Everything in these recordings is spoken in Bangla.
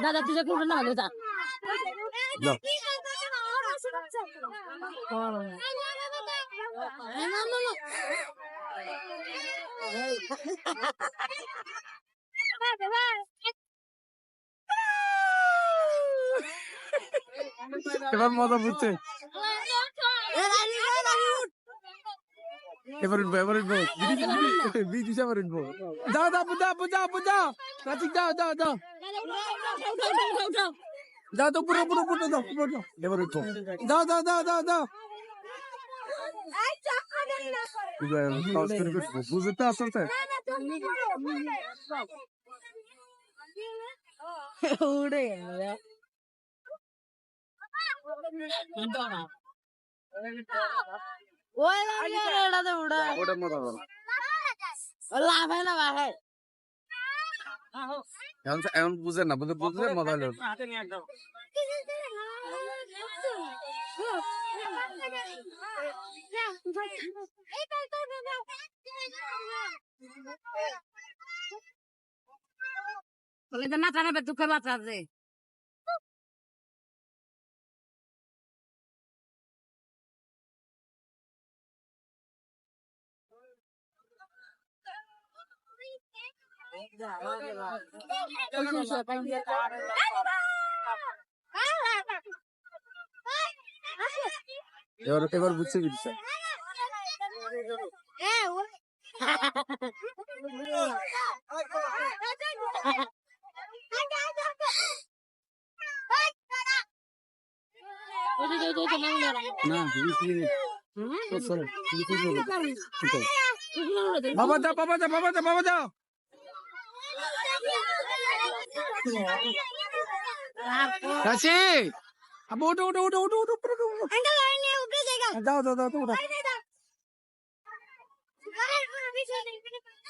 দাদা তুই করবে না দাদা এবার মজা বুঝছে এবার উঠবো বিদিশ এবার উঠবো যাও যাও যাও যাও রাতিক যাও যাও যাও যাও তো পুরো পুরো পুরো দাও এবার উঠবো যাও যাও যাও যাও যাও বুঝতে আসতে উড়ে ওটা মজা বলো লাভ হয় না ভাই এখন বুঝে না বুঝলে মজা হলো না টানা দুঃখে বাচ্চা আছে এবার বুঝছে দিচ্ছে বাবা যাও বাবা যাও বাবা যাও বাবা যাও কাশি আবু ওঠো ওঠো ওঠো ওঠো ওঠো যাও যাও যাও ওঠো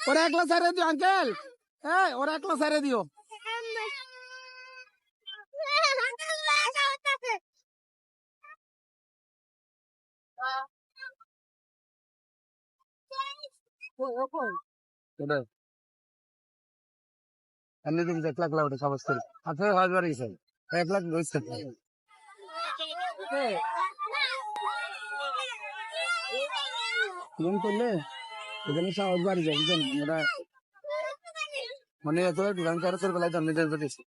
ওরা একলা সারে দিও আঙ্কেল হ্যাঁ ওরা একলা সারে দিও এমনি তুমি 1 লাখ লাউটে সাবাস করি আচ্ছা হাজার গেছে 1 লাখ রয়েছে ফোন করলে এখানে সাহস বাড়ি যায় বুঝলেন ওরা মানে এত দোকান করে তোর বেলায় দাম নিতে দিয়েছে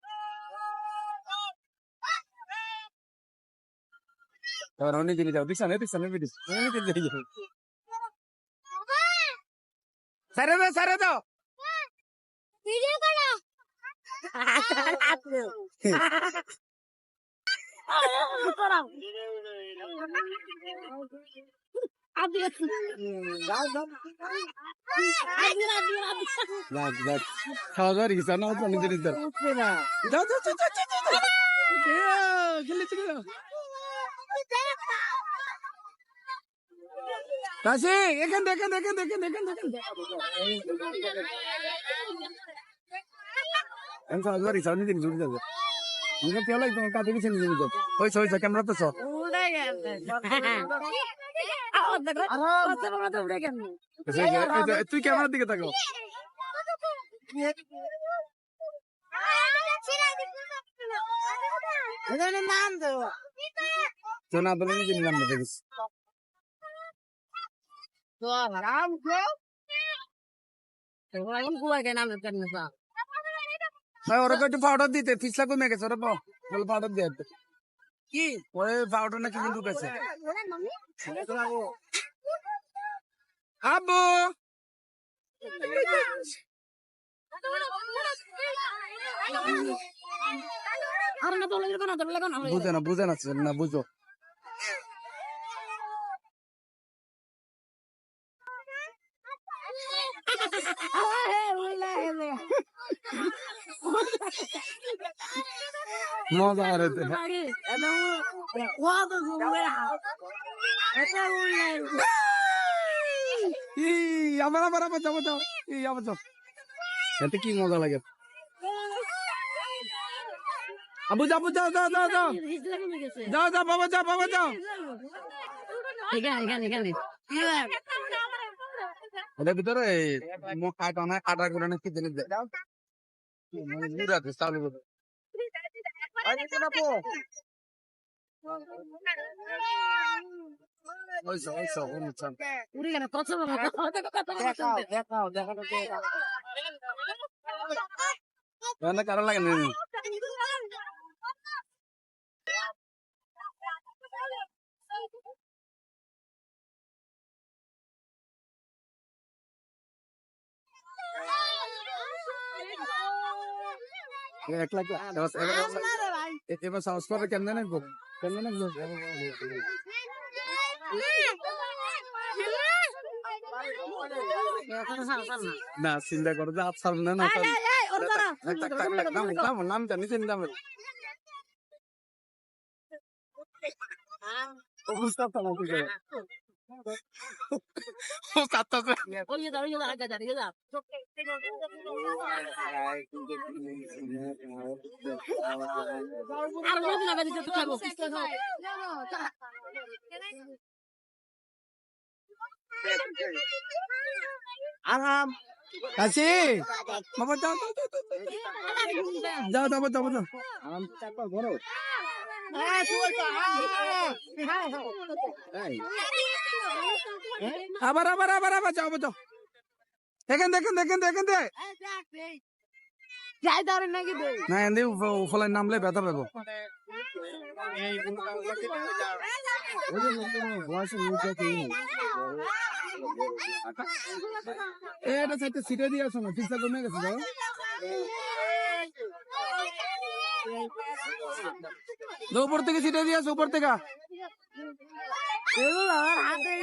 এবার অনেক দিন যাও পিছনে পিছনে পিছিস অনেক দিন যাই সারে দাও ভিডিও করো খাওয়া দাওয়ার ইচ্ছা না অনেক দিন যাও যাও কাশি এখান দেখেন খাওয়া দাওয়ার ইচ্ছা অনেক দিন জুড়ে যাবে তোমার কাছে কিছু নিয়ে যাবে হয়েছে ক্যামেরা তো সব তুই ক্যামেরার দিকে থাকো তো না বলে নিজে নাম দেখিস ওরা একটু পাউডার দিতে ফিসলা কমে গেছে ওরা পাউডার দিয়ে কি ওই পাউডার নাকি কিন্তু ঢুকেছে আব্বু বুঝে না বুঝো মজা আর আমার যাও এতে কি মজা লাগে আবু যাও যাও যাও যাও যাও যাও যাও বাবা যাও বাবা যাও এটার ভিতরে কাটা না কাটা করে না কি জিনিস দেয় চালু করে কারো লাগে না এক লাখ এবার সাহস করে কেমনে নাকবো কেমনে নাকবো না চিন্তা করো যে আফসার না না নাম জানি চিন্তা করে অবস্থা তো না কিছু ও কাটতে আরাম কাছে বাবা যাও যাও যাও যাও যাও আরাম চাপা ঘরো আবার আবার আবার আবার যাও যাও দেখেন দেখেন দেখেন দেখেন দে না এনে ফলের নামলে ব্যথা পাবো এটা সাইডে সিটে দিয়ে আসো না ঠিকঠাক কমে গেছে যাও উপর থেকে সিটে দিয়ে আসো উপর থেকে হাতে